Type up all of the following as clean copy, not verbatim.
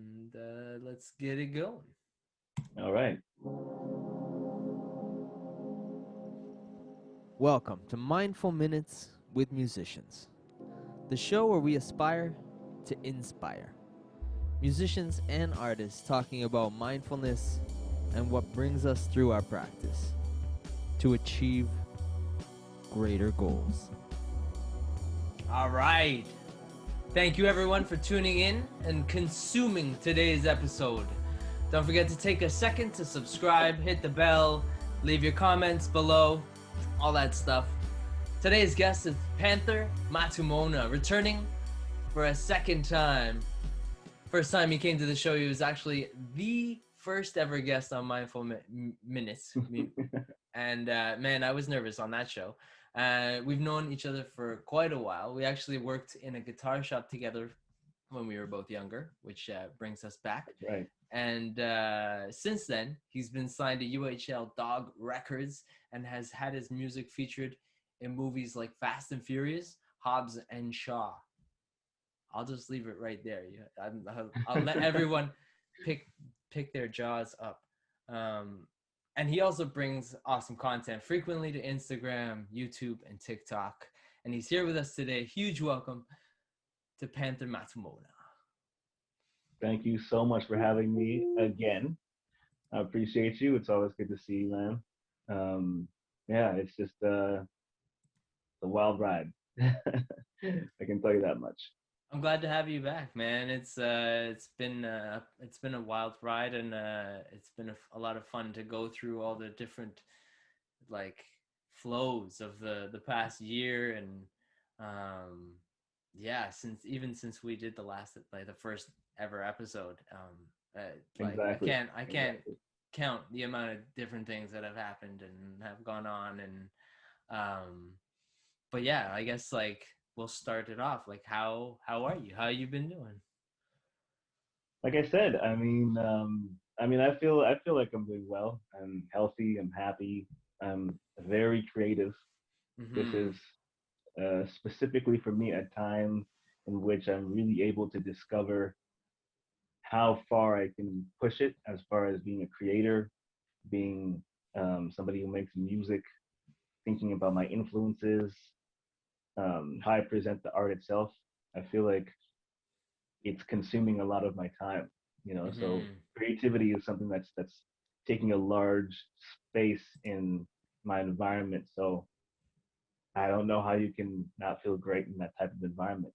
and let's get it going. All right. Welcome to Mindful Minutes with Musicians, the show where we aspire to inspire. Musicians and artists talking about mindfulness and what brings us through our practice to achieve greater goals. All right. Thank you, everyone, for tuning in and consuming today's episode. Don't forget to take a second to subscribe, hit the bell, leave your comments below, all that stuff. Today's guest is Panther Matumona, returning for a second time. First time he came to the show, he was actually the first ever guest on Mindful Minutes. And man, I was nervous on that show. We've known each other for quite a while. We actually worked in a guitar shop together when we were both younger, which brings us back. That's right. And since then, he's been signed to UHL Dog Records and has had his music featured in movies like Fast and Furious, Hobbs and Shaw. I'll just leave it right there. I'll let everyone pick their jaws up. And he also brings awesome content frequently to Instagram, YouTube, and TikTok. And he's here with us today. Huge welcome to Panther Matumona. Thank you so much for having me again. I appreciate you. It's always good to see you, man. Yeah, it's just a wild ride. I can tell you that much. I'm glad to have you back, man. It's been a wild ride, and it's been a lot of fun to go through all the different like flows of the past year, and yeah, since we did the last like the first ever episode, like Exactly. I can't Exactly. count the amount of different things that have happened and have gone on, and um but yeah, I guess like we'll start it off. Like how are you? How you been doing? Like I said, I feel like I'm doing well. I'm healthy. I'm happy. I'm very creative. This Mm-hmm. is specifically for me a time in which I'm really able to discover how far I can push it as far as being a creator, being somebody who makes music, thinking about my influences, how I present the art itself. I feel like it's consuming a lot of my time, so Mm-hmm. creativity is something that's taking a large space in my environment. So I don't know how you can not feel great in that type of environment,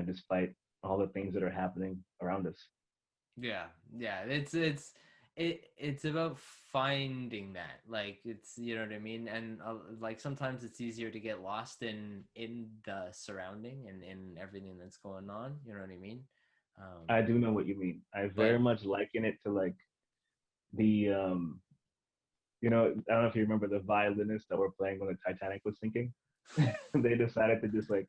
despite all the things that are happening around us. Yeah, yeah. It's about finding that. Like it's you know what I mean. And like sometimes it's easier to get lost in the surrounding and in everything that's going on. You know what I mean. I do know what you mean. I very But much liken it to like the I don't know if you remember the violinists that were playing when the Titanic was sinking. They decided to just like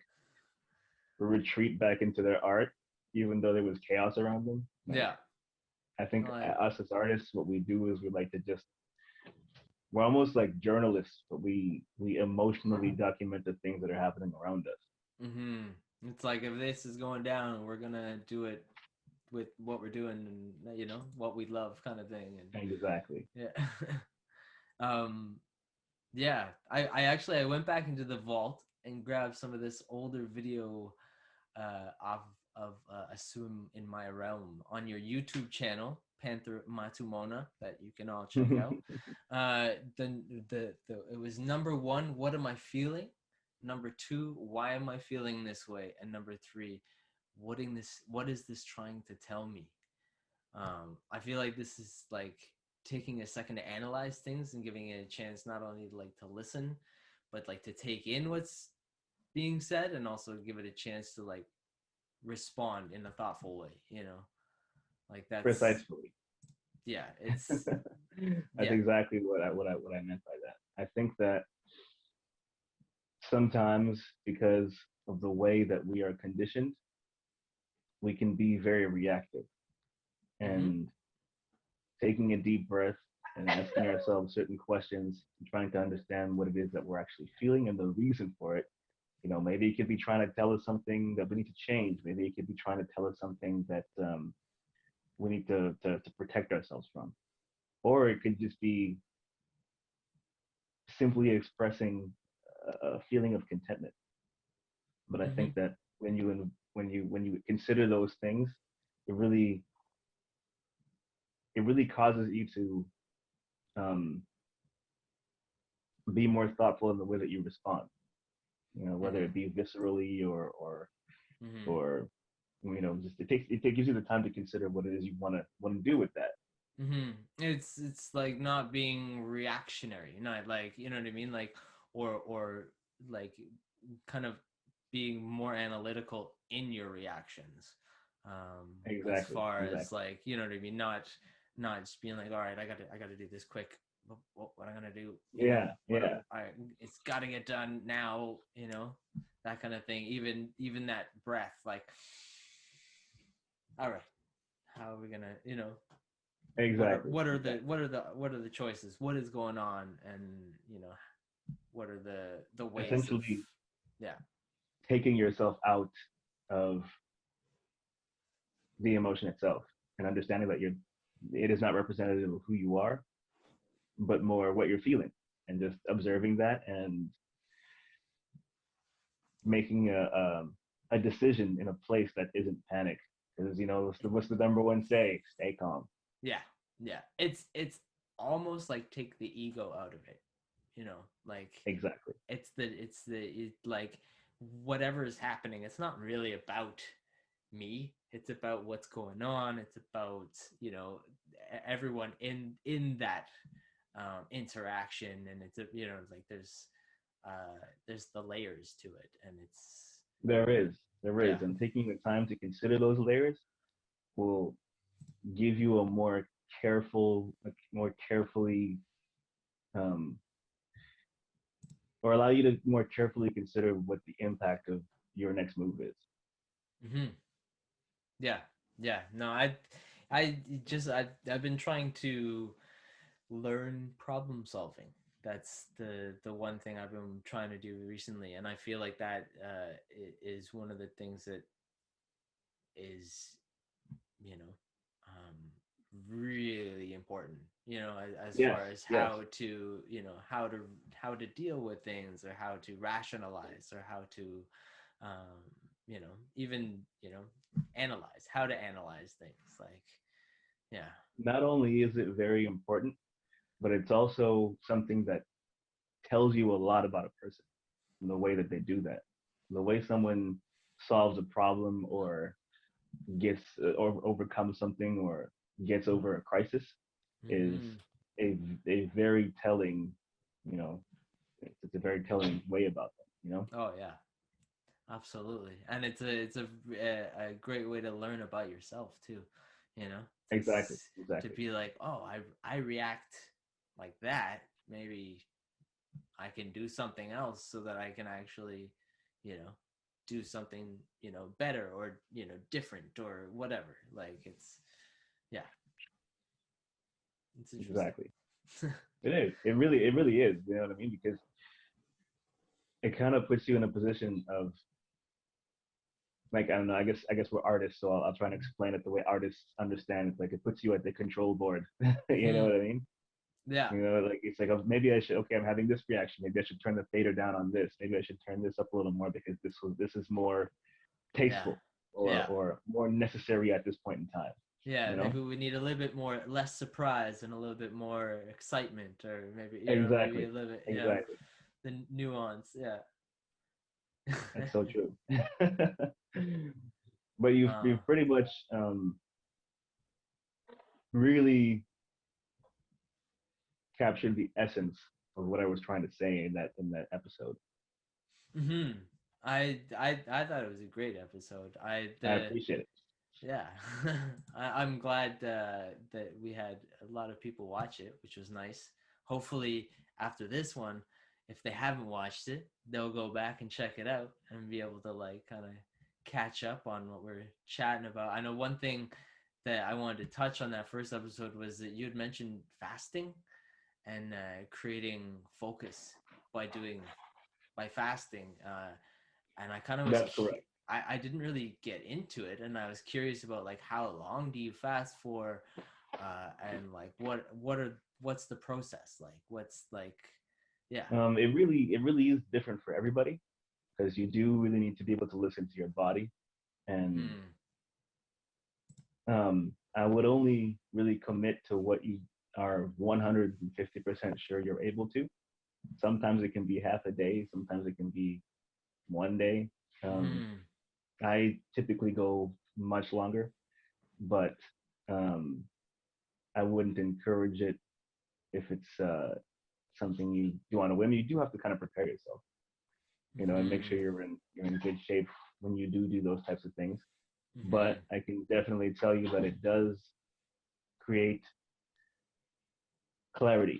retreat back into their art, even though there was chaos around them. Like yeah, I think like us as artists, what we do is we like to just we're almost like journalists, but we emotionally document the things that are happening around us. mm-hmm. It's like if this is going down, we're gonna do it with what we're doing and what we love, kind of thing. And Exactly. yeah, um, yeah. I actually I went back into the vault and grabbed some of this older video of a swim in my realm on your YouTube channel, Panther Matumona, that you can all check out. The it was number one, what am I feeling? Number two, why am I feeling this way? And number three, what is this trying to tell me? I feel like this is like taking a second to analyze things and giving it a chance not only like to listen, but like to take in what's being said and also give it a chance to like respond in a thoughtful way, like that's Precisely. yeah, it's That's yeah. exactly what I meant by that. I think that sometimes because of the way that we are conditioned, we can be very reactive. Mm-hmm. And taking a deep breath and asking ourselves certain questions and trying to understand what it is that we're actually feeling and the reason for it. Maybe it could be trying to tell us something that we need to change. Maybe it could be trying to tell us something that we need to protect ourselves from. Or it could just be simply expressing a feeling of contentment. But I Mm-hmm. think that when you consider those things, it really it really causes you to um, be more thoughtful in the way that you respond. You know, whether Mm-hmm. it be viscerally Mm-hmm. or just it gives you the time to consider what it is you want to do with that. Mm-hmm. It's like not being reactionary, not like, you know what I mean, like, or like kind of being more analytical in your reactions. As Exactly, far as, exactly. like, you know what I mean, not just being like, all right, I gotta do this quick. What I'm gonna do, Yeah, yeah, it's got to get done now, that kind of thing. Even that breath, like, all right, how are we gonna, what are exactly, what are the exactly. what are the what are the choices, what is going on, and what are the ways of, Essentially, yeah. taking yourself out of the emotion itself and understanding that it is not representative of who you are, but more what you're feeling, and just observing that and making a decision in a place that isn't panic. Because what's the number one say? Stay calm. Yeah, yeah, it's almost like take the ego out of it, like Exactly. like whatever is happening, it's not really about me, it's about what's going on, it's about, everyone in that interaction, and it's like there's the layers to it, and it's, There is, there yeah. is, and taking the time to consider those layers will give you a more carefully, um, or allow you to more carefully consider what the impact of your next move is. Hmm. Yeah, yeah. No, I've been trying to learn problem solving. That's the one thing I've been trying to do recently, and I feel like that is one of the things that is, you know um, really important. As Yes, far as yes, how to deal with things, or how to rationalize, or how to, even, analyze, how to analyze things. Like, yeah. not only is it very important, but it's also something that tells you a lot about a person and the way that they do that. The way someone solves a problem or gets or overcomes something or gets over a crisis is Hmm. a, a very telling, you know, it's a very telling way about them. Oh yeah, absolutely. And it's a great way to learn about yourself too, you know to Exactly, to exactly, be like, oh, I react like that. Maybe I can do something else so that I can actually, you know, do something, better, or, different, or whatever. Like, yeah, it's interesting. exactly. It is. It really is. You know what I mean? Because it kind of puts you in a position of, like, I don't know. I guess we're artists, so I'll try and explain it the way artists understand it. Like, it puts you at the control board. You know Hmm. what I mean? Yeah, Like, it's like, oh, maybe I should. Okay, I'm having this reaction. Maybe I should turn the fader down on this. Maybe I should turn this up a little more because this is more yeah, tasteful or yeah, or more necessary at this point in time. yeah. You know? Maybe we need a little bit more, less surprise, and a little bit more excitement, or maybe, maybe Exactly. a little bit, Exactly. the nuance. Yeah. That's so true. But you've uh, you've pretty much really captured the essence of what I was trying to say in that episode. hmm. I thought it was a great episode. I appreciate it. Yeah. I'm glad that we had a lot of people watch it, which was nice. Hopefully, after this one, if they haven't watched it, they'll go back and check it out and be able to, like, kind of catch up on what we're chatting about. I know one thing that I wanted to touch on that first episode was that you had mentioned fasting, and creating focus by fasting. And I kind of was That's correct. I didn't really get into it, and I was curious about like how long do you fast for, and like what's the process like? What's like, yeah. It really is different for everybody because you do really need to be able to listen to your body. And Hmm. I would only really commit to what you are 150% sure you're able to. Sometimes it can be half a day, sometimes it can be one day. Um, Hmm. I typically go much longer, but um, I wouldn't encourage it if it's something you do on a whim. You do have to kind of prepare yourself, and make Hmm. sure you're in good shape when you do those types of things. Hmm. But I can definitely tell you that it does create clarity.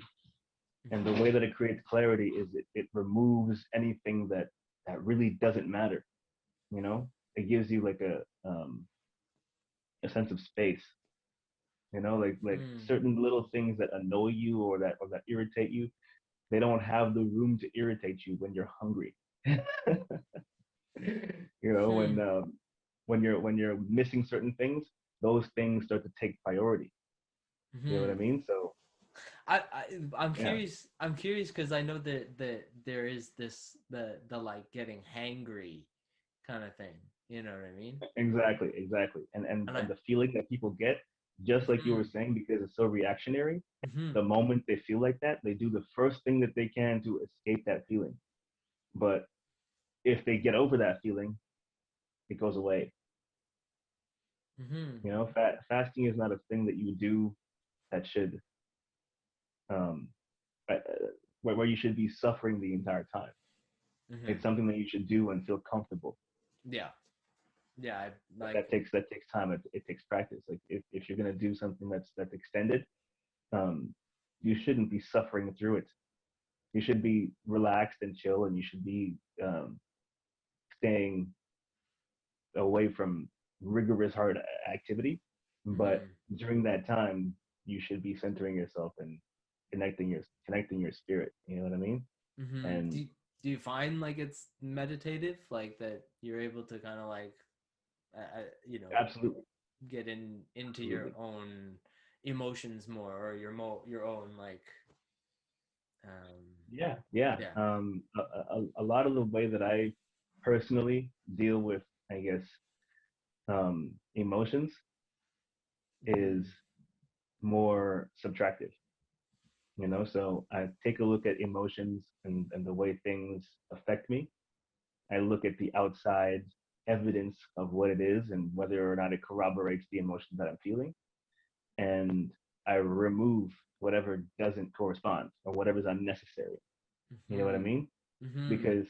And the way Hmm. that it creates clarity is it removes anything that really doesn't matter. It gives you like a sense of space. Like Hmm. certain little things that annoy you or that irritate you, they don't have the room to irritate you when you're hungry. When Hmm. when you're missing certain things, those things start to take priority. You know what I Hmm. mean? So I'm yeah, curious. I'm curious because I know that there is this the like getting hangry kind of thing. You know what I mean? exactly. And And I. and the feeling that people get, just like you were Hmm. saying, because it's so reactionary, Hmm. the moment they feel like that, they do the first thing that they can to escape that feeling. But if they get over that feeling, it goes away. Hmm. Fasting is not a thing that you do that should um, where you should be suffering the entire time. Hmm. It's something that you should do and feel comfortable. Yeah. Yeah. I But like. that takes time. It takes practice. Like if you're gonna do something that's extended, um, you shouldn't be suffering through it. You should be relaxed and chill, and you should be staying away from rigorous hard activity. But Hmm. during that time, you should be centering yourself and connecting your spirit. You know what I mean? Hmm. And Do you find like it's meditative, like that you're able to kind of like, you know, absolutely, get into your absolutely, own emotions more, or your own like, um, yeah. yeah. A lot of the way that I personally deal with, I guess, emotions is Hmm. more subtractive. So I take a look at emotions and the way things affect me. I look at the outside evidence of what it is and whether or not it corroborates the emotion that I'm feeling. And I remove whatever doesn't correspond or whatever's unnecessary. You know what I Hmm. mean? Hmm. Because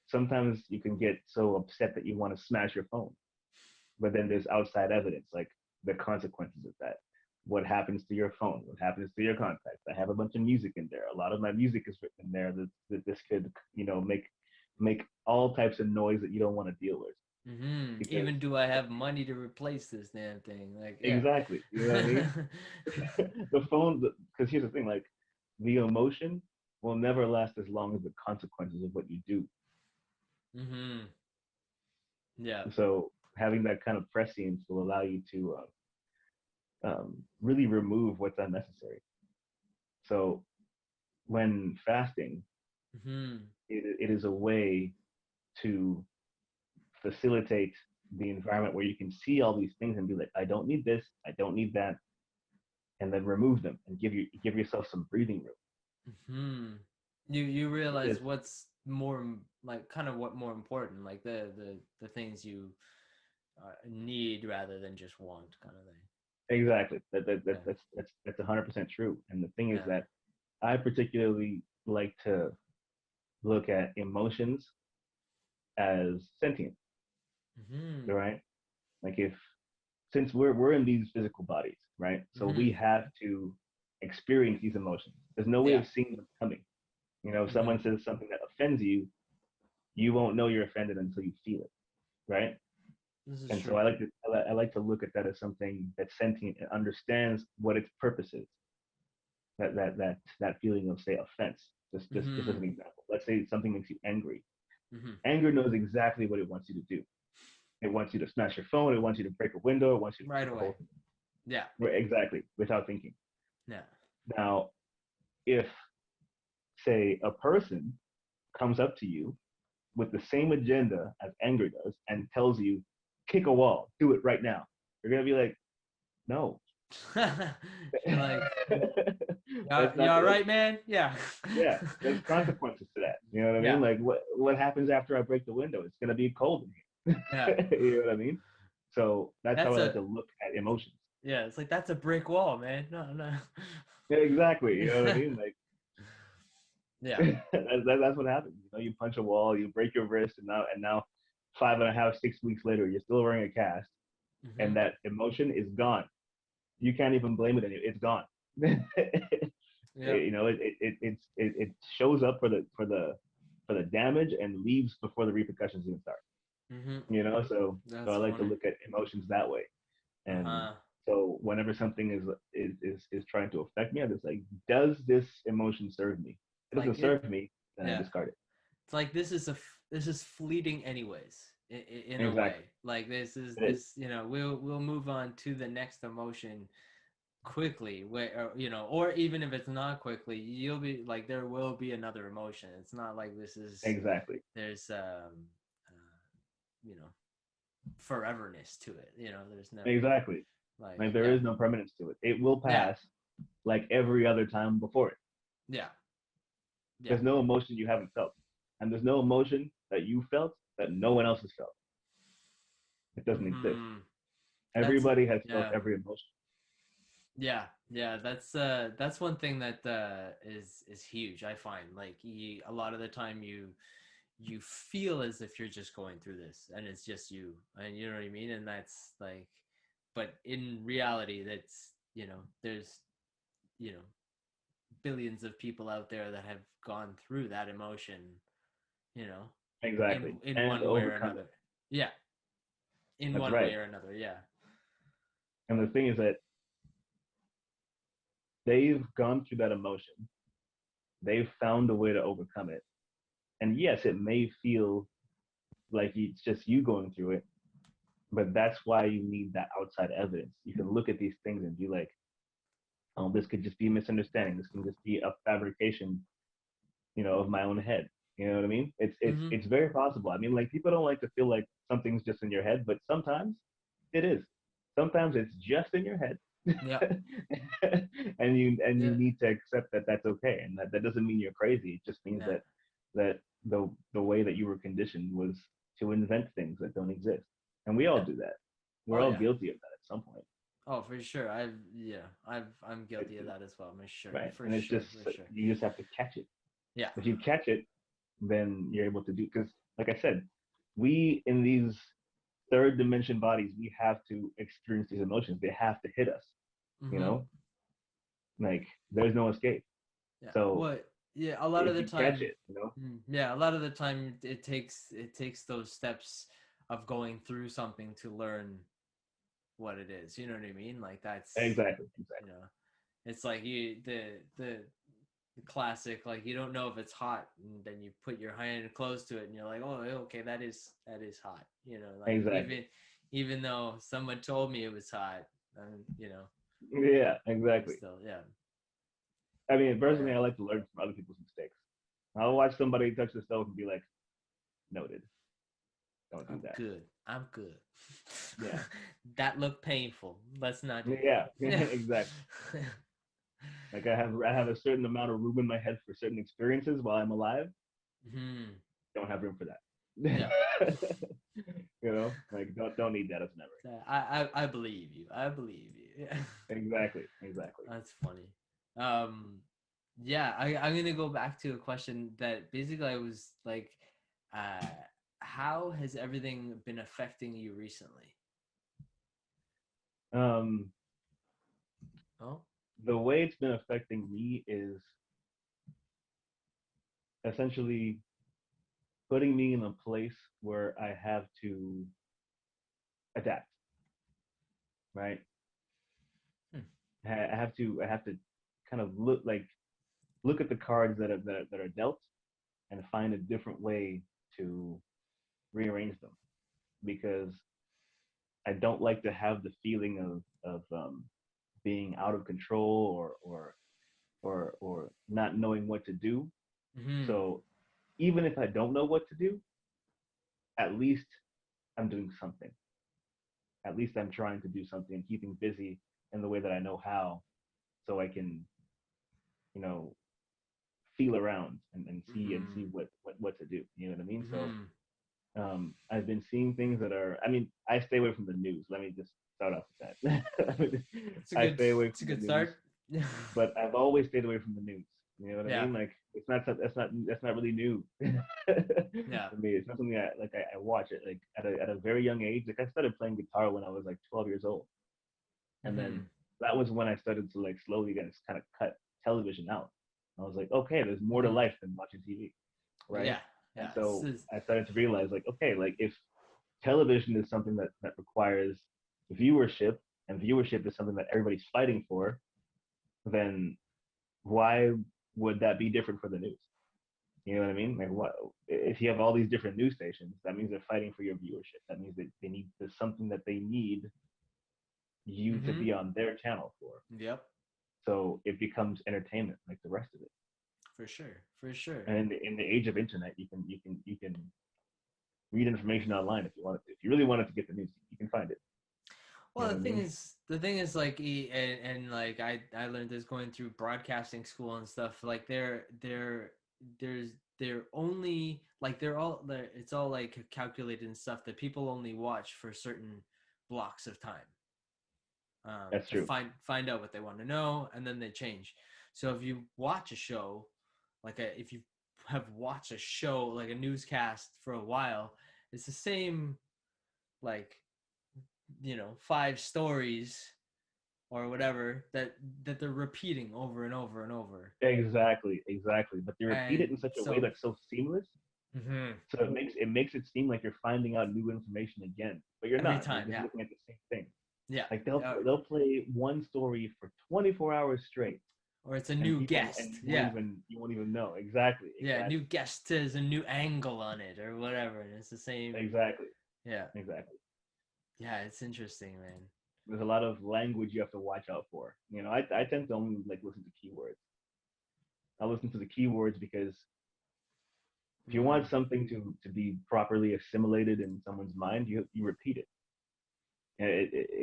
sometimes you can get so upset that you want to smash your phone, but then there's outside evidence, like the consequences of that. What happens to your phone? What happens to your contacts? I have a bunch of music in there. A lot of my music is written in there that this could, make all types of noise that you don't want to deal with. Hmm. Because Even do I have money to replace this damn thing? Like, yeah. exactly, you know what I mean? The phone, because here's the thing, like the emotion will never last as long as the consequences of what you do. Hmm. Yeah. So having that kind of prescience will allow you to really remove what's unnecessary. So when fasting, Hmm. it is a way to facilitate the environment where you can see all these things and be like, I don't need this, I don't need that, and then remove them and give yourself some breathing room. Hmm. You realize Because what's more like kind of what more important, like the things you need rather than just want, kind of thing. exactly, Yeah. that's 100% true. And the thing is Yeah. that I particularly like to look at emotions as sentient, Hmm. right? Like if since we're in these physical bodies, right? So we Hmm. have to experience these emotions. There's no way Yeah. of seeing them coming. If Hmm. someone says something that offends you, you won't know you're offended until you feel it, right? This is And so true. I like to look at that as something that's sentient and understands what its purpose is. That feeling of, say, offense. Just as Hmm. an example, let's say something makes you angry. Hmm. Anger knows exactly what it wants you to do. It wants you to smash your phone. It wants you to break a window. It wants you to Right take a away. whole thing. Yeah. Right, exactly, without thinking. Yeah. Now, if, say, a person comes up to you with the same agenda as anger does and tells you, kick a wall, do it right now, you're going to be like, no. You're like, That's you not all the right, man? Yeah. yeah, there's consequences to that. You know what I mean? Yeah. Like what happens after I break the window? It's gonna be cold in Yeah. here. You know what I mean? So that's how That's I like a to look at emotions. yeah. It's like that's a brick wall, man. No, no. Yeah, exactly. You know what I mean? Like Yeah. that's what happens. You know, you punch a wall, you break your wrist, and now 5.5, 6 weeks later, you're still wearing a cast, Hmm. and that emotion is gone. You can't even blame it anymore. It's gone. Yep. You know, it shows up for the damage and leaves before the repercussions even start. Hmm. You know, so I That's like to funny. look at emotions that way. And Uh-huh. so whenever something is trying to affect me, I'm just like, does this emotion serve me? If it Like doesn't it. serve me, then I Yeah. discard it. It's like this is fleeting anyways. In a Exactly. way, like this is It is. this. You know, we'll move on to the next emotion quickly where or even if it's not quickly, you'll be like there will be another emotion. It's not like this is Exactly. there's you know foreverness to it. There's no Exactly. like Like there yeah. is no permanence to it. It will Yeah. pass like every other time before it. Yeah. Yeah. There's no emotion you haven't felt. And there's no emotion that you felt that no one else has felt. It doesn't exist. Hmm. That's Everybody has felt yeah. every emotion. Yeah, yeah, that's one thing that is huge. I find like a lot of the time you feel as if you're just going through this and it's just you, and you know what I mean, and that's like, but in reality, that's there's you know billions of people out there that have gone through that emotion, you know, Exactly. in And one way or overcome it. another. Yeah, in That's one way right. or another. Yeah. And the thing is that they've gone through that emotion. They've found a way to overcome it. And yes, it may feel like it's just you going through it, but that's why you need that outside evidence. You can look at these things and be like, oh, this could just be a misunderstanding. This can just be a fabrication, of my own head. You know what I mean? Mm-hmm. It's very possible. I mean, like people don't like to feel like something's just in your head, but sometimes it is. Sometimes it's just in your head, Yeah. and you Yeah. need to accept that that's okay, and that doesn't mean you're crazy. It just means Yeah. that the way that you were conditioned was to invent things that don't exist, and we all Yeah. do that. We're Oh all yeah. guilty of that at some point. Oh, for sure. I'm guilty of It- that as well. For sure. right, For and it's sure. just For sure. you just have to catch it. Yeah. If you catch it, then you're able to do, because like I said, we in these third dimension bodies, we have to experience these emotions. They have to hit us, you Mm-hmm. know, like there's no escape. Yeah. So What? Yeah. A lot of if the you catch time. it, Yeah. A lot of the time, it takes those steps of going through something to learn what it is. You know what I mean? Like that's exactly, you exactly, know, it's like the classic, like you don't know if it's hot, and then you put your hand close to it and you're like, oh, okay, that is hot, like exactly. even though someone told me it was hot, Yeah, I'm exactly. still, yeah. I mean, Oh personally, yeah. I like to learn from other people's mistakes. I'll watch somebody touch the stove and be like, noted, don't do i'm that. good I'm good. Yeah, That looked painful, let's not do yeah, that. exactly. Like I have a certain amount of room in my head for certain experiences while I'm alive. Hmm. Don't have room for that. Yeah. Like don't need that as memory. So I believe you. I believe you. Yeah. Exactly, exactly. That's funny. Um, yeah, I'm gonna go back to a question that basically I was like, uh, how has everything been affecting you recently? Um, Oh. the way it's been affecting me is essentially putting me in a place where I have to adapt, right? Hmm. I have to kind of look at the cards that are dealt and find a different way to rearrange them, because I don't like to have the feeling of being out of control or not knowing what to do. Mm-hmm. So even if I don't know what to do, at least I'm doing something. At least I'm trying to do something and keeping busy in the way that I know how, so I can, you know, feel around and Mm-hmm. see what to do. You know what I mean? So Mm-hmm. I've been seeing things that are. I mean, I stay away from the news. Let me just start off with that. I stay away It's a from the good news, start. but I've always stayed away from the news. You know what I Yeah. mean? Like that's not really new Yeah. for me. It's not something I watch it like at a very young age. Like I started playing guitar when I was like 12 years old, and Mm-hmm. then that was when I started to like slowly just kind of cut television out. I was like, okay, there's more to Mm-hmm. life than watching TV, right? Yeah. And Yeah. so I started to realize like, okay, like if television is something that requires viewership, and viewership is something that everybody's fighting for, then why would that be different for the news? You know what I mean? Like, what if you have all these different news stations? That means they're fighting for your viewership. That means that they need there's something that they need you to Mm-hmm. be on their channel for. Yep. So it becomes entertainment like the rest of it. For sure. For sure. And in the age of internet, you can read information online if you want. If you really wanted to get the news, you can find it. You Well, know what I mean? the thing is, like, and like I learned this going through broadcasting school and stuff. Like, there's they're only like it's all like calculated and stuff that people only watch for certain blocks of time, That's to true. find out what they want to know, and then they change. So if you watch a show, if you have watched a show like a newscast for a while, it's the same, like, five stories or whatever that they're repeating over and over and over. Exactly, exactly. But they repeat it And in such a way so, that's so seamless, mhm, so it makes it seem like you're finding out new information again, but you're every not. You're time, just yeah, looking at the same thing. yeah, Like uh, they'll play one story for 24 hours straight, or it's a and new people and guest, yeah, you won't even know exactly, yeah, new exactly, guest has a new angle on it or whatever, and it's the same, exactly, yeah, exactly. yeah, it's interesting, man. There's a lot of language you have to watch out for. You know, I tend to only like listen to keywords. I listen to the keywords because if you want Mm. something to be properly assimilated in someone's mind, you repeat it. And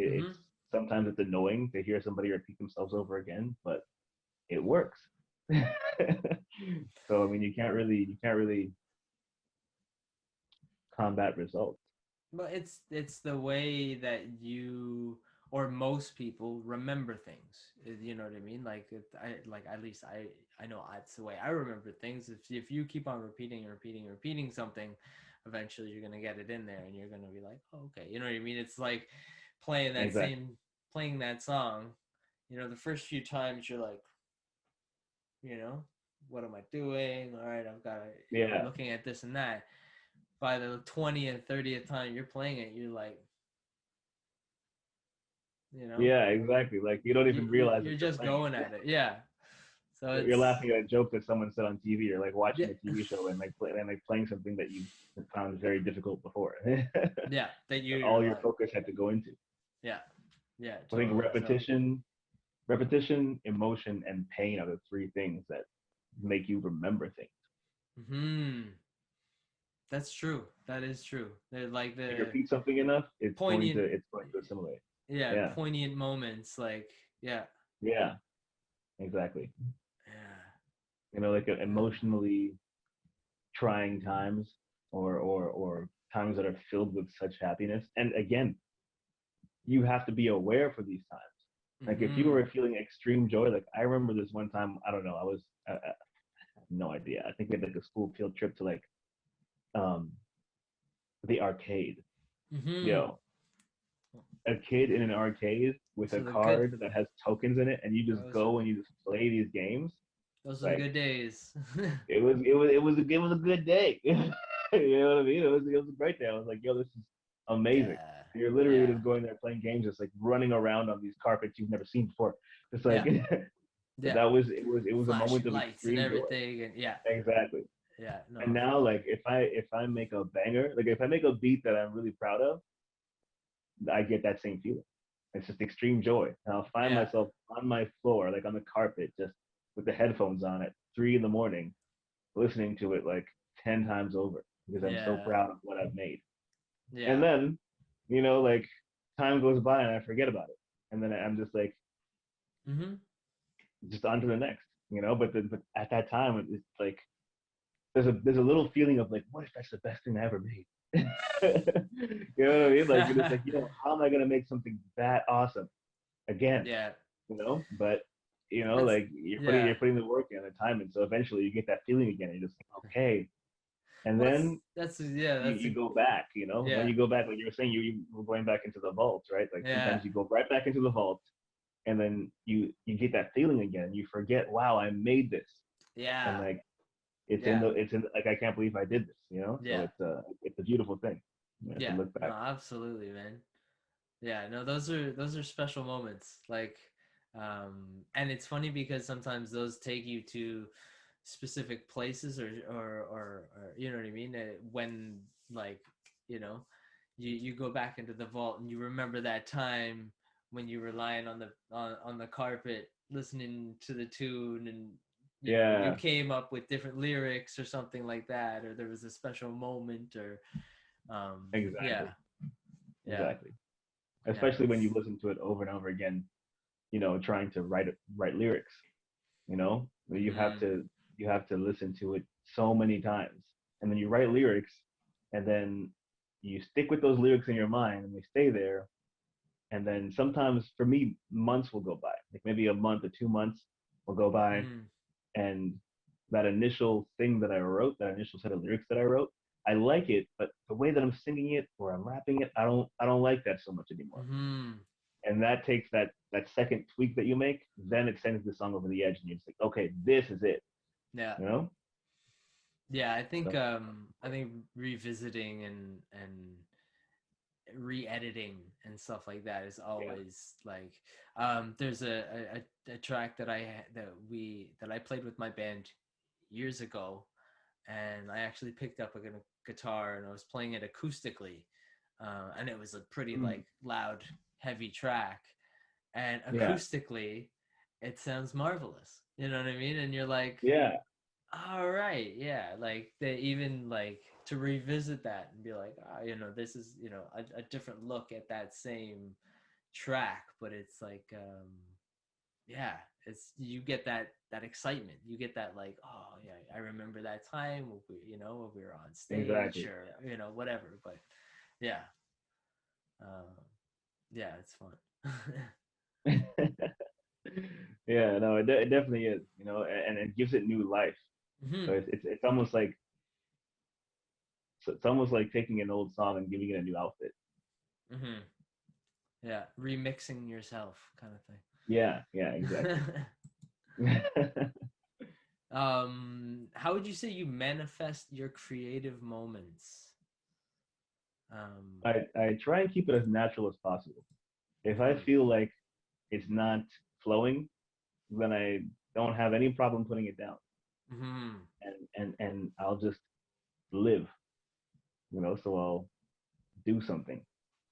Mm-hmm. it's sometimes it's annoying to hear somebody repeat themselves over again, but it works. So I mean, you can't really combat results. But it's the way that you or most people remember things. You know what I mean? Like, at least I know that's the way I remember things. If you keep on repeating and repeating and repeating something, eventually you're gonna get it in there, and you're gonna be like, oh, okay, you know what I mean? It's like playing that Exactly. same playing that song. The first few times you're like, you know, what am I doing? All right, I've got you're Yeah. looking at this and that. By the 20th, 30th time you're playing it, you're like, you know Yeah. Exactly. Like you don't even realize that you're you're just playing going it. at it, yeah. So You're it's, laughing at a joke that someone said on TV, or like yeah, watching a TV show and like playing something that you found very difficult before. yeah, that That you're all your like, focus had to go into. yeah, yeah, I think totally. So, repetition, emotion, and pain are the three things that make you remember things. that's true, that is true. They're like If you the repeat something enough, poignant, it's going to assimilate. yeah, Yeah, poignant moments, like, yeah, yeah, exactly. yeah, You know, like yeah. emotionally trying times, or times that are filled with such happiness. And again, you have to be aware for these times. Like if you Mm-hmm. were feeling extreme joy, like I remember this one time, I don't know, I have no idea. I think we had like a school field trip to like um the arcade. Mm-hmm. Yo, a kid in an arcade with a So the good card that has tokens in it, and you just those are go the and you just play these games. those are the Like good days. it was a good day. You know what I mean? It was a great day. I was like, yo, this is amazing. Yeah, You're literally yeah, just going there playing games, just like running around on these carpets you've never seen before. Just like yeah, yeah. it was a moment Flashing of lights and extreme joy. everything, and yeah, Exactly. yeah, And no, now like if I make a banger, like if I make a beat that I'm really proud of, I get that same feeling. It's just extreme joy. And I'll find Yeah. myself on my floor, like on the carpet, just with the headphones on at 3 in the morning, listening to it like 10 times over because I'm so Yeah. proud of what I've made. And Yeah. then, like time goes by and I forget about it. And then I'm just like, Mm-hmm. just on to the next, but at that time, it's like, there's a little feeling of like, what if that's the best thing I ever made? You know what I mean? Like, it's like, how am I gonna make something that awesome again? Yeah. But That's like yeah. you're putting the work in and the time, and so eventually you get that feeling again. And you're just like, okay, and What's then that's yeah, that's you a go back. When yeah. you go back, like you were saying, you were going back into the vault, right? Like Yeah. sometimes you go right back into the vault, and then you get that feeling again. You forget, wow, I made this, and Yeah. like Yeah. it's in like I can't believe I did this. So Yeah. it's a beautiful thing. To Yeah. look No, back. absolutely, man. Yeah, no, those are special moments. Like, and it's funny because sometimes those take you to specific places or you know what I mean? When like, you know, you go back into the vault and you remember that time when you were lying on the carpet listening to the tune and you Yeah, came up with different lyrics or something like that, or there was a special moment or yeah, exactly, yeah, exactly. yeah, Especially when you listen to it over and over again, trying to write lyrics. Where mm-hmm, you have to listen to it so many times, and then you write lyrics, and then you stick with those lyrics in your mind, and they stay there. And then sometimes, for me, months will go by, like maybe a month or 2 months will go by, mm-hmm. and that initial thing that I wrote, that initial set of lyrics that I wrote, I like it, but the way that I'm singing it or I'm rapping it, I don't like that so much anymore. Mm-hmm. And that takes that second tweak that you make, then it sends the song over the edge, and you're just like, okay, this is it, Yeah. you know. Yeah, So I think revisiting and re-editing and stuff like that is yeah. always like there's a track that that I played with my band years ago, and I actually picked up a guitar and I was playing it acoustically, and it was a pretty Mm, like loud heavy track, and yeah, acoustically it sounds marvelous, you know what I mean, and you're like, yeah, all right, yeah, like they even like to revisit that and be like, this is a different look at that same track, but it's like, yeah, it's you get that excitement, you get that like, oh yeah, I remember that time when when we were on stage exactly. or whatever, but yeah, um, yeah, it's fun. Yeah. Yeah, no, it definitely is, and it gives it new life. So Hmm. it's almost like, it's almost like taking an old song and giving it a new outfit. Hmm. Yeah, remixing yourself kind of Yeah, yeah, exactly. thing. How would you say you manifest your creative moments? Um, I try and keep it as natural as possible. If I mhm, feel like it's not flowing, then I don't have any problem putting it down, mhm, and I'll just live, so I'll do something,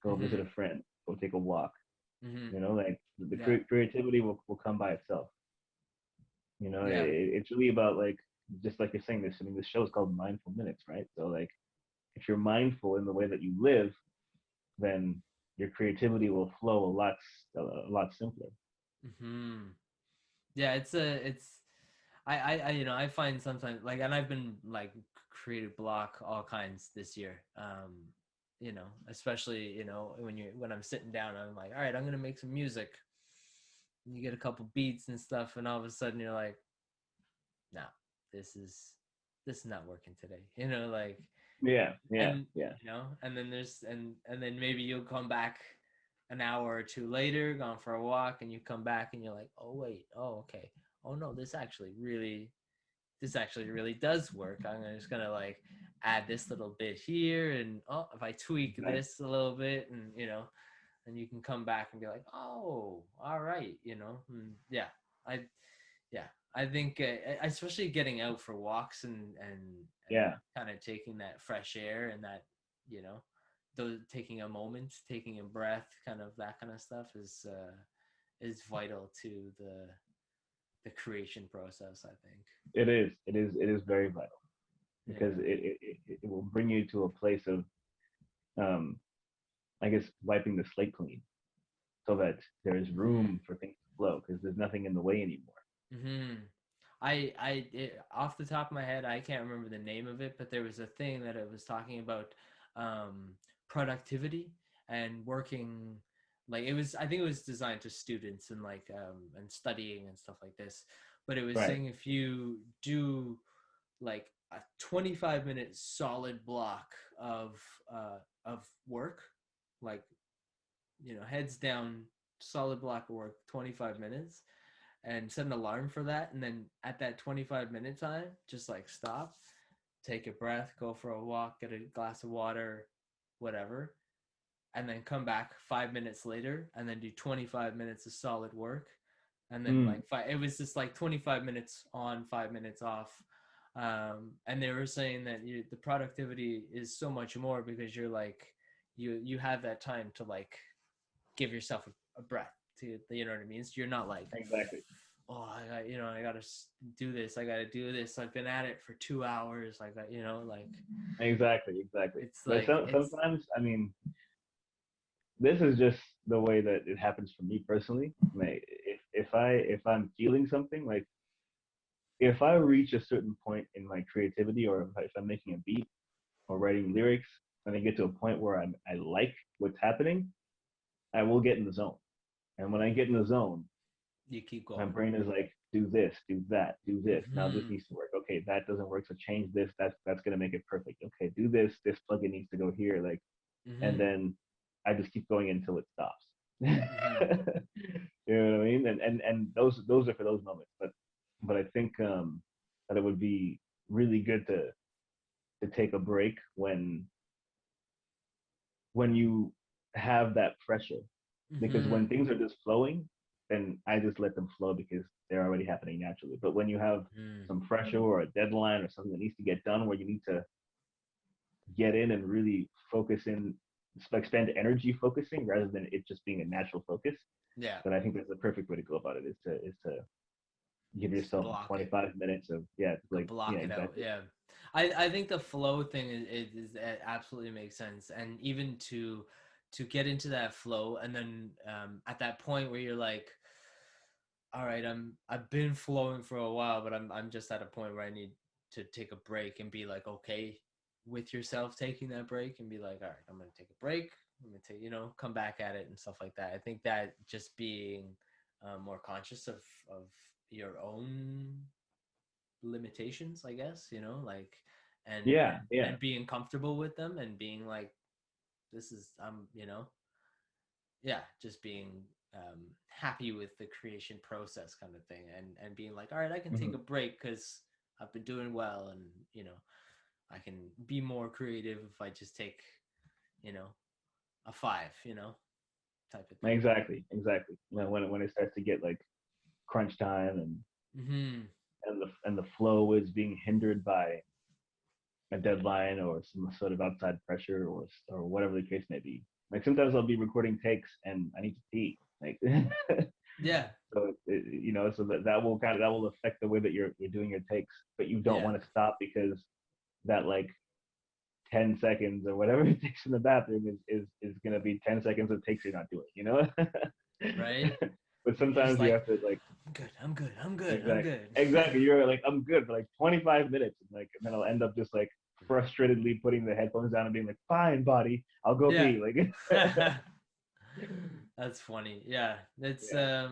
go visit a mhm, friend, go take a walk, mhm. like the Yeah, creativity will come by itself. yeah, It's really about, like, just like you're saying this. I mean, this show is called Mindful Minutes, right? So like, if you're mindful in the way that you live, then your creativity will flow a lot simpler. mhm. Yeah. It's I I find sometimes like, and I've been like creative block all kinds this year. Especially when I'm sitting down, I'm like, all right, I'm gonna make some music. And you get a couple beats and stuff, and all of a sudden you're like, no, this is this is not working today. Like, Yeah, yeah, and yeah. and then and then maybe you'll come back an hour or two later, gone for a walk, and you come back and you're like, oh wait, oh okay, oh no, this actually really does work. I'm just gonna like add this little bit here, and oh, if I tweak Exactly. this a little bit, and and you can come back and be like, oh, all right, and yeah, I yeah, I think especially getting out for walks and Yeah, kind of taking that fresh air and that you know taking a moment, taking a breath, kind of that kind of stuff is vital to the creation process, I think. It is very vital because Yeah. it will bring you to a place of um, I guess wiping the slate clean so that there is Mm-hmm. room for things to flow because there's nothing in the way anymore. Mm-hmm. Off the top of my head, I can't remember the name of it, but there was a thing that it was talking about um, productivity and working. Like it was, I think it was designed to students and like and studying and stuff like this. But it was Right. saying if you do like a 25-minute solid block of work, like heads down, solid block of work, 25 minutes, and set an alarm for that, and then at that 25-minute time just like stop, take a breath, go for a walk, get a glass of water, whatever, and then come back 5 minutes later and then do 25 minutes of solid work, and then Mm, like it was just like 25 minutes on, 5 minutes off. And they were saying that the productivity is so much more because you're like you have that time to like give yourself a breath to, you know what I mean? So you're not like, exactly. oh, I gotta do this, I gotta do this, I've been at it for 2 hours, I got, like Exactly. Exactly. it's But like it's sometimes, I mean, this is just the way that it happens for me personally. Like, if I'm feeling something, like if I reach a certain point in my creativity, or if I'm making a beat or writing lyrics, and I get to a point where I like what's happening, I will get in the zone. And when I get in the zone, you keep my going. brain is like, do this, do that, do this. Now this Mm-hmm. needs to work. Okay, that doesn't work, so change this. That's gonna make it perfect. Okay, do this. This plugin needs to go here. Like, and Mm-hmm. then I just keep going until it stops. Mm-hmm. You know what I mean? And those are for those moments. But I think that it would be really good to take a break when you have that pressure, because Mm-hmm. when things are just flowing, then I just let them flow because they're already happening naturally. But when you have Mm-hmm. some pressure or a deadline or something that needs to get done where you need to get in and really focus in, like spend energy focusing rather than it just being a natural focus, Yeah, then I think that's the perfect way to go about it, is to give just yourself block it. 25 minutes of, yeah, like, yeah, Block it out. exactly. Yeah, I think the flow thing it absolutely makes sense, and even to get into that flow, and then at that point where you're like, all right, I've been flowing for a while, but I'm just at a point where I need to take a break and be like okay with yourself taking that break and be like, all right, I'm gonna take a break. I'm gonna take, come back at it and stuff like that. I think that just being more conscious of your own limitations, I guess, like and Yeah, and yeah. and being comfortable with them and being like, this is yeah, just being happy with the creation process kind of thing, and being like, all right, I can take Hmm. a break because I've been doing well, and I can be more creative if I just take you know a five, type of thing. Exactly, exactly. When it starts to get like crunch time, Mm-hmm. and the flow is being hindered by a deadline or some sort of outside pressure, or whatever the case may be. Like sometimes I'll be recording takes and I need to pee. Like Yeah, so so that will affect the way that you're doing your takes, but you don't yeah, want to stop because that like 10 seconds or whatever it takes in the bathroom is going to be 10 seconds of takes you're not doing. right. But You're just sometimes you like, have to like, I'm good, I'm good, I'm good, I'm exactly, good. exactly. You're like, I'm good for like 25 minutes, and then I'll end up just like frustratedly putting the headphones down and being like, fine, body, I'll go Yeah. pee. Like, That's funny. Yeah. It's yeah,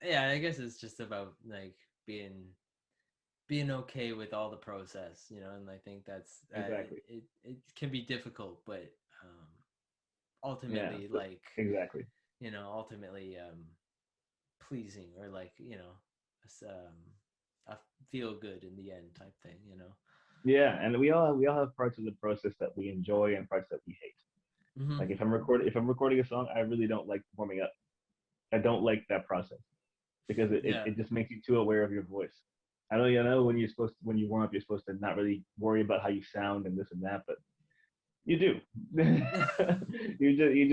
yeah, I guess it's just about like being okay with all the process, and I think that's exactly. it can be difficult, but um Yeah, ultimately so, like, exactly. ultimately pleasing, or like, a feel good in the end type thing. Yeah, and we all have parts of the process that we enjoy and parts that we hate. Mhm. Like if I'm recording a song, I really don't like warming up. I don't like that process because it, it, Yeah. it just makes you too aware of your voice. I know when you warm up, you're supposed to not really worry about how you sound and this and that, but You do. You do. You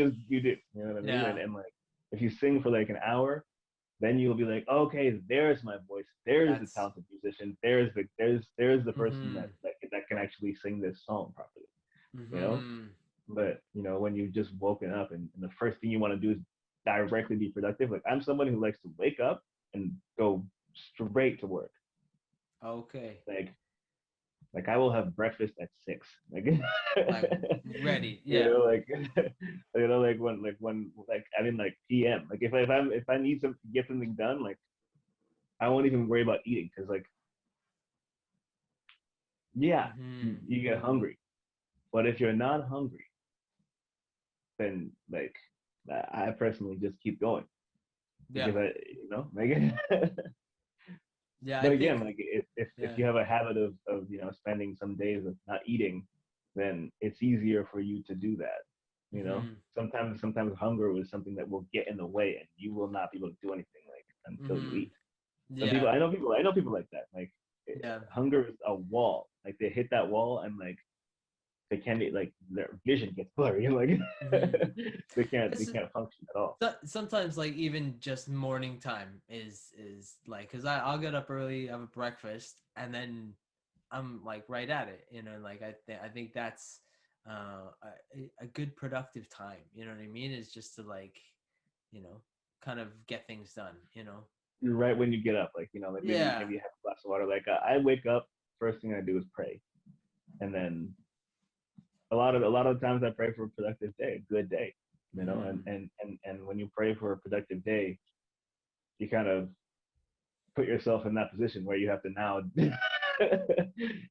know what I mean? Yeah, And like if you sing for like an hour, then you'll be like, okay, there's my voice. There's the that's. talented musician. There's the person Mm-hmm. that can actually sing this song properly. You know? Mm-hmm. But when you've just woken up and the first thing you want to do is directly be productive. Like I'm somebody who likes to wake up and go straight to work. Okay. Like I will have breakfast at 6. Like Like ready. Yeah. like like I mean like PM. Like if I need to get something done, like I won't even worry about eating because like yeah, Mm-hmm. you get hungry. But if you're not hungry, then like I personally just keep going Yeah. because I like Yeah. I but again, think. like if Yeah. you have a habit of spending some days of not eating, then it's easier for you to do that. Mm-hmm. Sometimes hunger is something that will get in the way, and you will not be able to do anything like until you Mm-hmm. eat. Some people, Yeah. I know people like that. Like Yeah. hunger is a wall. Like they hit that wall, and like they can't like their vision gets blurry. Like Mm-hmm. they It's can't function at all. sometimes like even just morning time is like because I'll get up early, have a breakfast, and then I'm like right at it. Like I think that's a good productive time. You know what I mean? Is just to like you know kind of get things done. Right when you get up, like like Yeah. maybe you have a glass of water. Like I wake up, first thing I do is pray, and then a lot of the times I pray for a productive day, a good day, Mm-hmm. and when you pray for a productive day, you kind of put yourself in that position where you have to now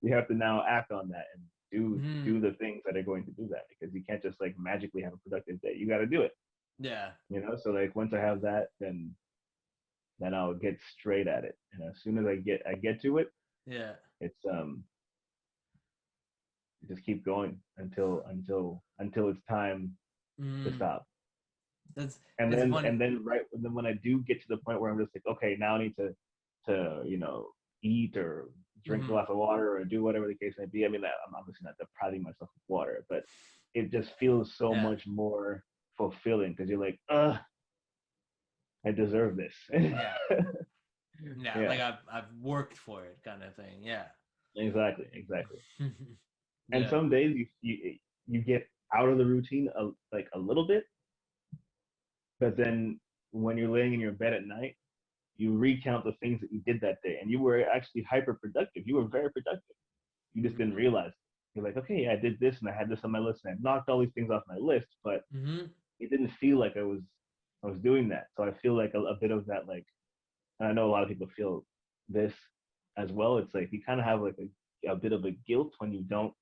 you have to now act on that and Mm-hmm. do the things that are going to do that because you can't just like magically have a productive day. You got to do it, Yeah. So like once I have that, then I'll get straight at it, and as soon as I get to it, Yeah. it's just keep going until it's time to Mm. stop. That's And it's then funny. when I do get to the point where I'm just like, okay, now I need to eat or drink a Mm-hmm. glass of water or do whatever the case may be. I mean, I'm obviously not depriving myself of water, but it just feels so Yeah. much more fulfilling because you're like, I deserve this. Yeah. Yeah. Yeah, Like I've worked for it, kind of thing. Yeah. exactly. And Yeah. some days you get out of the routine like a little bit, but then when you're laying in your bed at night, you recount the things that you did that day, and you were actually hyper productive. You were very productive. You just didn't Mm-hmm. realize. You're like, okay, yeah, I did this, and I had this on my list, and I knocked all these things off my list, but Mm-hmm. it didn't feel like I was doing that. So I feel like a bit of that, like, and I know a lot of people feel this as well. It's like you kind of have like a bit of a guilt when you don't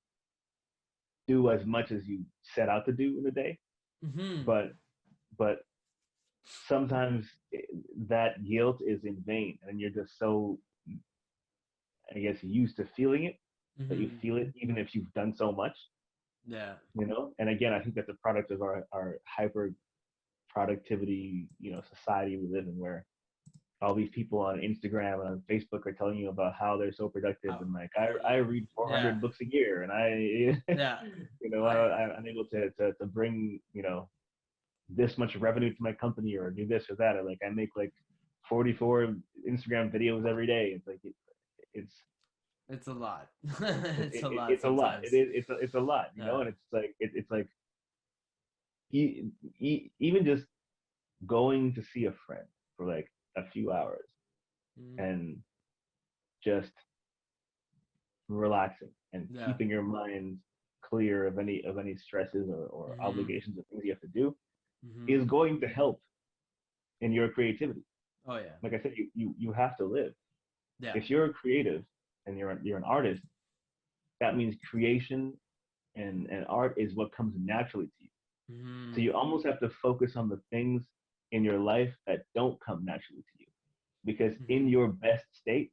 do as much as you set out to do in a day, Mm-hmm. but but sometimes that guilt is in vain, and you're just so, I guess, used to feeling it that you Mm-hmm. feel it even if you've done so much, Yeah. And again, I think that's a product of our hyper productivity, society we live in, where all these people on Instagram and on Facebook are telling you about how they're so productive, How and like how I you read yeah. 400 books a year, and Yeah. I I'm able to bring this much revenue to my company or do this or that, or like I make like 44 Instagram videos every day. It's like it's it's a lot. it, It's a it, lot it's a lot. It sometimes. is it's a lot, Yeah. and it's like even just going to see a friend for like a few hours Mm. and just relaxing and Yeah. keeping your mind clear of any stresses or Mm-hmm. obligations or things you have to do Mm-hmm. is going to help in your creativity. Oh yeah. Like I said, you have to live. Yeah. If you're a creative and you're an artist, that means creation and art is what comes naturally to you. So Mm-hmm. you almost have to focus on the things in your life that don't come naturally to you. Because Mm-hmm. in your best state,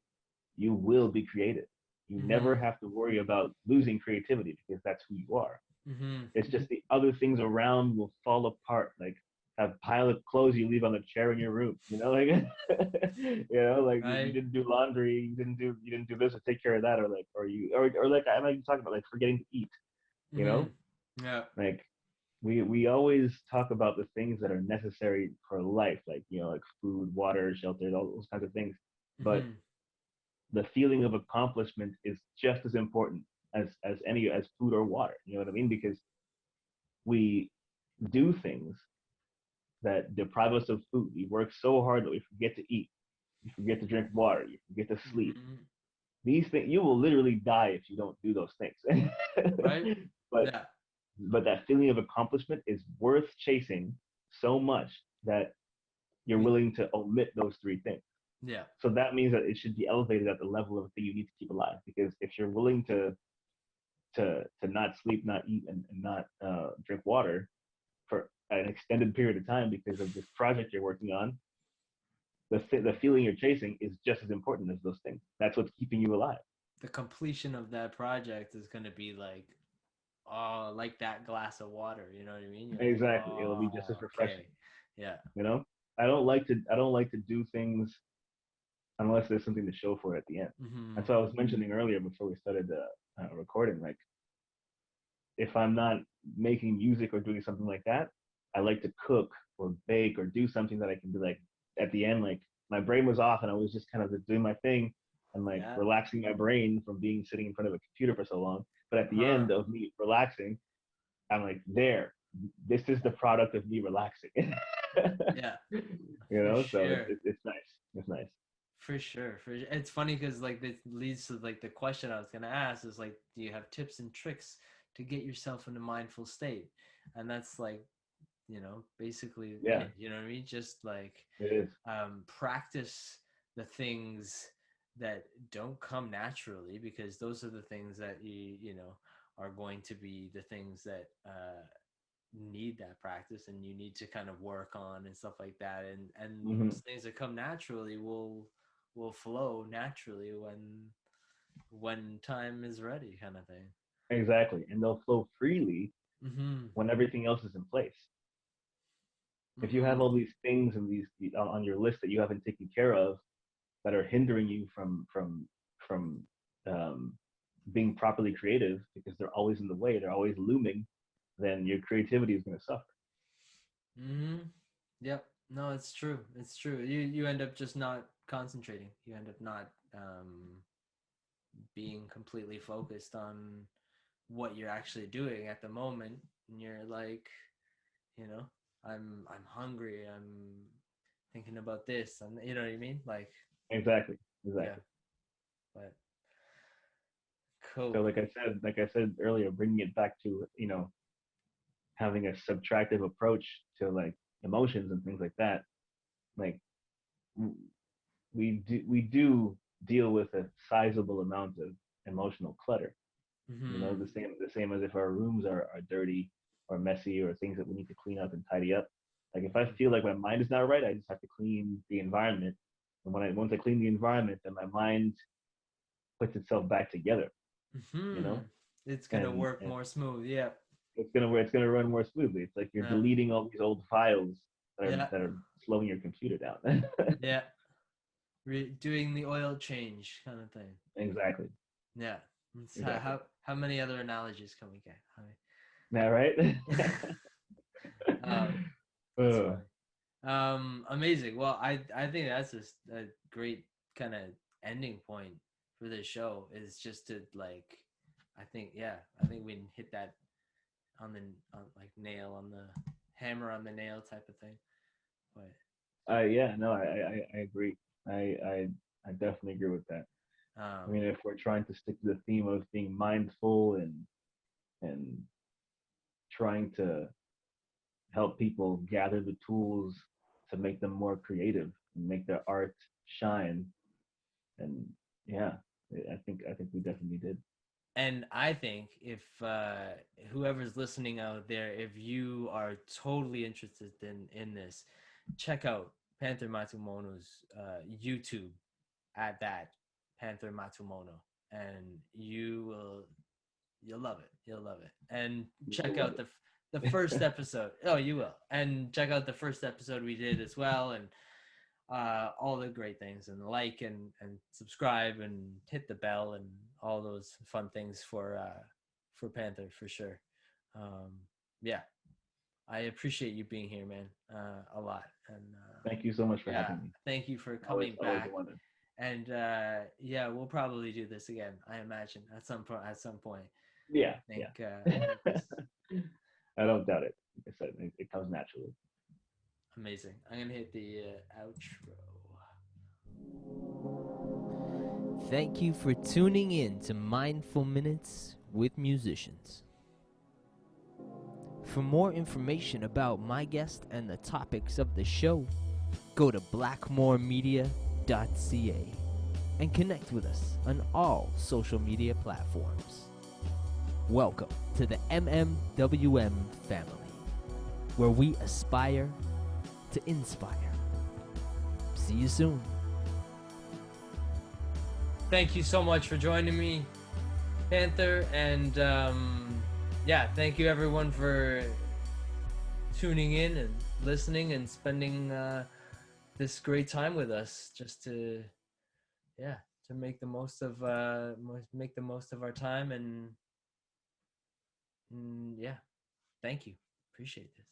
you will be creative. You Mm-hmm. never have to worry about losing creativity because that's who you are. Mm-hmm. It's just the other things around will fall apart. Like a pile of clothes you leave on the chair in your room. Like like you Right. didn't do laundry, you didn't do this or take care of that, or like or you or like I might be talking about like forgetting to eat. You Mm-hmm. know, Yeah. Like we always talk about the things that are necessary for life, like like food, water, shelter, all those kinds of things. But Hmm. the feeling of accomplishment is just as important as food or water. You know what I mean? Because we do things that deprive us of food. We work so hard that we forget to eat, you forget to drink water, you forget to sleep. Hmm. These things, you will literally die if you don't do those things. Right. but Yeah. but that feeling of accomplishment is worth chasing so much that you're We. willing to omit those three things. Yeah. So that means that it should be elevated at the level of the thing you need to keep alive. Because if you're willing to not sleep, not eat, and not drink water for an extended period of time because of this project you're working on, the feeling you're chasing is just as important as those things. That's what's keeping you alive. The completion of that project is gonna be like, oh, like that glass of water. You know what I mean? You're like, Exactly. It'll be just as oh, refreshing. okay, yeah. You know, I don't like to do things unless there's something to show for it at the end. Hmm. That's what I was mentioning earlier before we started recording. Like if I'm not making music or doing something like that, I like to cook or bake or do something that I can be like at the end, like my brain was off and I was just kind of just doing my thing and like Yeah. relaxing my brain from being sitting in front of a computer for so long. But at the Huh. end of me relaxing, I'm like, there, this is the product of me relaxing. Yeah. For So sure. it's nice. It's nice. For sure. For sure. It's funny because like this leads to like the question I was gonna ask is like, do you have tips and tricks to get yourself in a mindful state? And that's like, basically Yeah, it. You know what I mean? Just like it is. practice the things that don't come naturally, because those are the things that you are going to be the things that need that practice, and you need to kind of work on and stuff like that, and Hmm. those things that come naturally will flow naturally when time is ready, kind of thing. Exactly. And they'll flow freely Mm-hmm. when everything else is in place. If you have Mm-hmm. all these things and these on your list that you haven't taken care of that are hindering you from um, being properly creative because they're always in the way, they're always looming, then your creativity is going to suffer. Mm-hmm. Yep. No, it's true. It's true. You end up just not concentrating. You end up not being completely focused on what you're actually doing at the moment. And you're like, you know, I'm hungry. I'm thinking about this, and you know what I mean. Like, Exactly. yeah, Exactly. but So cool. like I said earlier, bringing it back to having a subtractive approach to like emotions and things like that. Like we do deal with a sizable amount of emotional clutter. Mm-hmm. The same as if our rooms are dirty or messy or things that we need to clean up and tidy up. Like if I Mm-hmm. feel like my mind is not right, I just have to clean the environment. And once I clean the environment, then my mind puts itself back together, you Mm-hmm. know, It's gonna and work more smooth. Yeah. it's gonna run more smoothly. It's like you're Yeah. deleting all these old files that are Yeah. that are slowing your computer down. Yeah. Doing the oil change kind of thing. Exactly, Yeah. It's exactly. how many other analogies can we get? Now, right? um, that's uh, funny. Amazing. Well, I think that's just a great kind of ending point for this show. Is just to like, I think we can hit that on the like nail on the hammer on the nail type of thing. But yeah, no, I agree. I, I I definitely agree with that. I um, mean, if we're trying to stick to the theme of being mindful and trying to help people gather the tools to make them more creative and make their art shine, and yeah, I think we definitely did. and I think if whoever's listening out there, if you are totally interested in this, check out Panther Matumono's YouTube at that Panther Matumona, and you'll love it. You'll love it. And You check will love out the first episode. Oh, you will. And check out the first episode we did as well, and all the great things, and like and subscribe and hit the bell and all those fun things for Panther for sure. Yeah, I appreciate you being here, man, a lot. And Thank you so much for yeah, having me. thank you for Always, coming always a back. wonder. And yeah, we'll probably do this again. I imagine at some point. At some point, Yeah, I think. yeah. I think this I don't doubt it. Like I said, it comes naturally. amazing. I'm gonna hit the outro. Thank you for tuning in to Mindful Minutes with Musicians. For more information about my guest and the topics of the show, go to blackmoremedia.ca and connect with us on all social media platforms. Welcome to the MMWM family, where we aspire to inspire. See you soon. Thank you so much for joining me, Panther, and yeah, thank you everyone for tuning in and listening and spending this great time with us. Just to yeah, to make the most of our time and yeah, thank you, appreciate this.